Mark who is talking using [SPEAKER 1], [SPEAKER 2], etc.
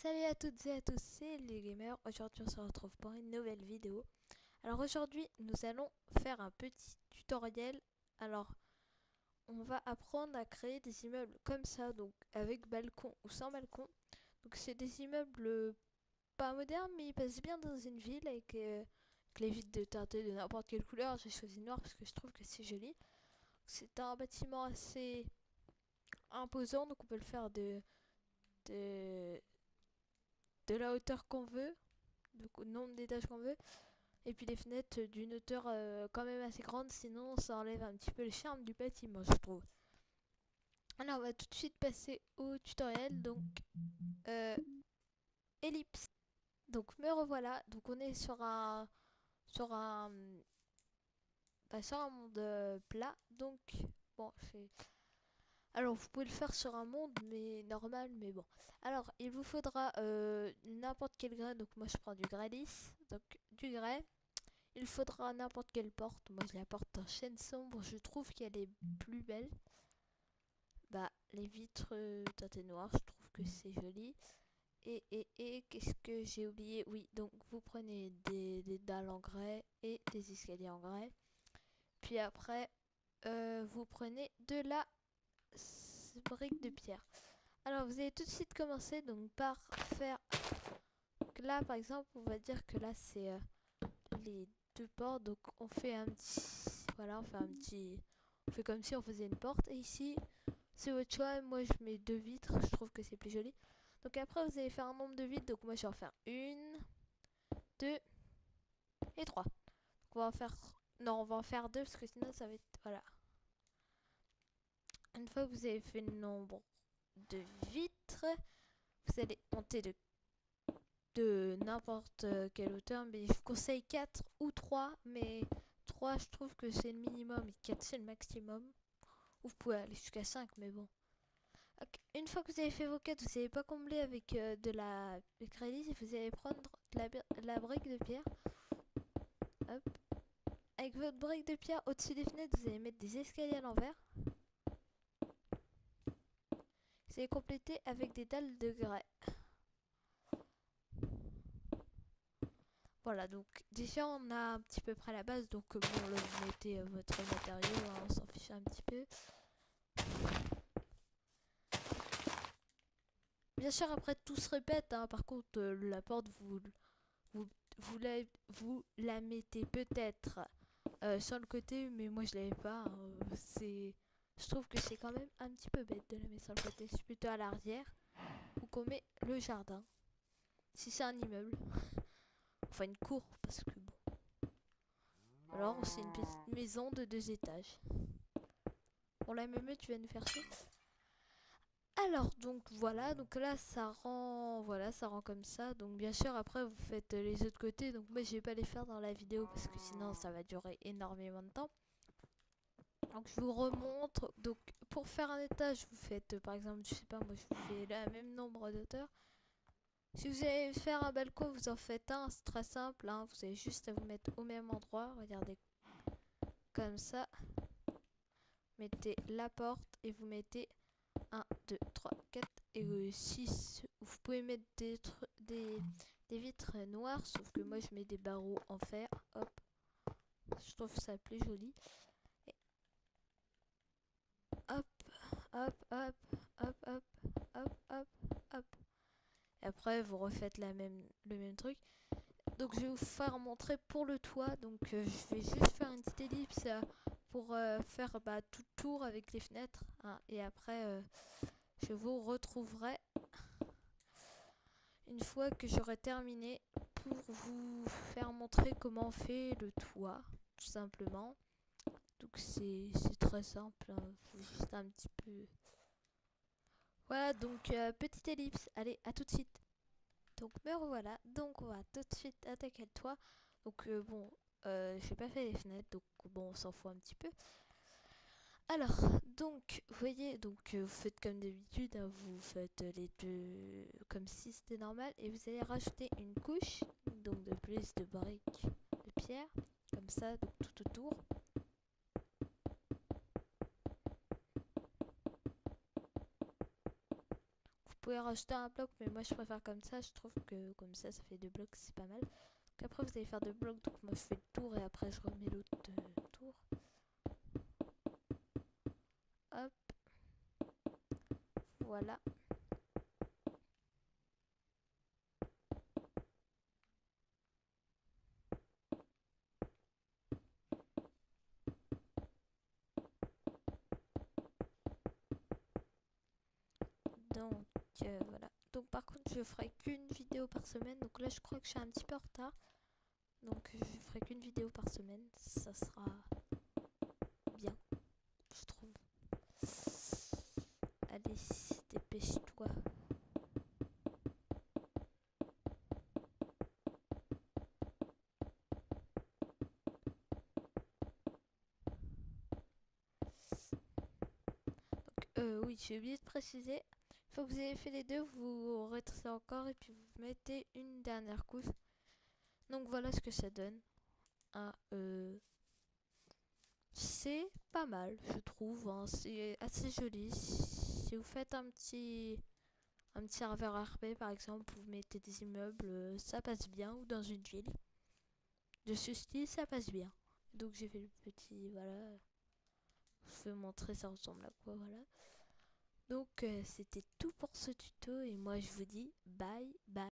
[SPEAKER 1] Salut à toutes et à tous, c'est les gamers. Aujourd'hui on se retrouve pour une nouvelle vidéo. Alors aujourd'hui nous allons faire un petit tutoriel. Alors on va apprendre à créer des immeubles comme ça, donc avec balcon ou sans balcon. Donc c'est des immeubles pas modernes mais ils passent bien dans une ville avec les vitres de teintées de n'importe quelle couleur. J'ai choisi noir parce que je trouve que c'est joli. C'est un bâtiment assez imposant, donc on peut le faire de, de la hauteur qu'on veut, donc au nombre d'étages qu'on veut. Et puis les fenêtres d'une hauteur quand même assez grande, sinon ça enlève un petit peu le charme du bâtiment, je trouve. Alors on va tout de suite passer au tutoriel, donc euh, ellipse. Donc me revoilà, donc on est sur un, sur un monde plat, donc bon, alors vous pouvez le faire sur un monde mais normal, mais bon. Alors il vous faudra n'importe quel grès, donc moi je prends du grès lisse, donc du grès. Il faudra n'importe quelle porte. Moi, je la porte en chêne sombre. Je trouve qu'elle est plus belle. Bah, les vitres teintées noires, je trouve que c'est joli. Et qu'est-ce que j'ai oublié? Oui, donc vous prenez des dalles en grès et des escaliers en grès. Puis après, vous prenez de la brique de pierre. Alors, vous allez tout de suite commencer donc par faire. Donc là, par exemple, on va dire que là, c'est les deux portes, donc on fait un petit, voilà, on fait comme si on faisait une porte. Et ici c'est votre choix, moi je mets deux vitres, je trouve que c'est plus joli. Donc après vous allez faire un nombre de vitres, donc moi je vais en faire une, deux et trois. Donc on va en faire, non, on va en faire deux parce que sinon ça va être, voilà. Une fois que vous avez fait le nombre de vitres, vous allez monter de n'importe quelle hauteur, mais je vous conseille 4 ou 3, mais 3 je trouve que c'est le minimum et 4 c'est le maximum. Ou vous pouvez aller jusqu'à 5, mais bon. Ok. Une fois que vous avez fait vos quêtes, vous n'allez pas combler avec de la crédit, vous allez prendre la brique de pierre. Hop. Avec votre brique de pierre, au-dessus des fenêtres, vous allez mettre des escaliers à l'envers. Vous allez compléter avec des dalles de grès. Voilà, donc déjà on a un petit peu près la base, donc bon là vous mettez votre matériau, hein, on s'en fiche un petit peu. Bien sûr après tout se répète, hein, par contre la porte vous, vous, la, vous la mettez peut-être sur le côté, mais moi je l'avais pas, hein, je trouve que c'est quand même un petit peu bête de la mettre sur le côté, c'est plutôt à l'arrière où qu'on met le jardin, si c'est un immeuble, enfin une cour, parce que bon. Alors c'est une petite maison de 2 étages. Bon la mémé tu vas nous faire ça. Alors donc voilà, donc là ça rend, voilà, ça rend comme ça. Donc bien sûr après vous faites les autres côtés. Donc moi je vais pas les faire dans la vidéo parce que sinon ça va durer énormément de temps. Donc je vous remontre. Donc pour faire un étage vous faites par exemple, je sais pas, moi je vous fais le même nombre d'auteurs. Si vous allez faire un balcon vous en faites un, c'est très simple, hein. Vous avez juste à vous mettre au même endroit. Regardez comme ça. Mettez la porte et vous mettez 1, 2, 3, 4 et 6. Vous pouvez mettre des vitres noires, sauf que moi je mets des barreaux en fer. Hop, je trouve ça plus joli. Et hop, hop, hop, hop, hop, hop, hop, hop. Et après vous refaites le même truc. Donc je vais vous faire montrer pour le toit. Donc je vais juste faire une petite ellipse pour faire tout le tour avec les fenêtres, hein. Et après je vous retrouverai une fois que j'aurai terminé pour vous faire montrer comment on fait le toit, tout simplement. Donc c'est très simple, hein. Faut juste un petit peu. Voilà, donc petite ellipse. Allez, à tout de suite. Donc me revoilà. Donc on va tout de suite attaquer le toit. Donc bon, j'ai pas fait les fenêtres, donc bon, on s'en fout un petit peu. Alors, donc, vous voyez, donc vous faites comme d'habitude, hein, vous faites les deux comme si c'était normal, et vous allez rajouter une couche, donc de plus de briques de pierre, comme ça, donc tout autour. Vous pouvez rajouter un bloc, mais moi je préfère comme ça. Je trouve que comme ça fait 2 blocs, c'est pas mal. Donc après vous allez faire 2 blocs, donc moi je fais le tour et après je remets l'autre tour. Hop, voilà. Donc voilà. Donc par contre je ferai qu'une vidéo par semaine. Donc là je crois que je suis un petit peu en retard. Donc je ferai qu'une vidéo par semaine. Ça sera bien, je trouve. Allez, dépêche-toi. Oui, j'ai oublié de préciser. Une fois que vous avez fait les deux, vous rétrécissez encore et puis vous mettez une dernière couche. Donc voilà ce que ça donne. Ah, c'est pas mal, je trouve. Hein. C'est assez joli. Si vous faites un petit serveur RP par exemple, vous mettez des immeubles, ça passe bien. Ou dans une ville de ce style, ça passe bien. Donc j'ai fait le petit, voilà. Je vais montrer ça ressemble à quoi, voilà. Donc c'était tout pour ce tuto et moi je vous dis bye bye.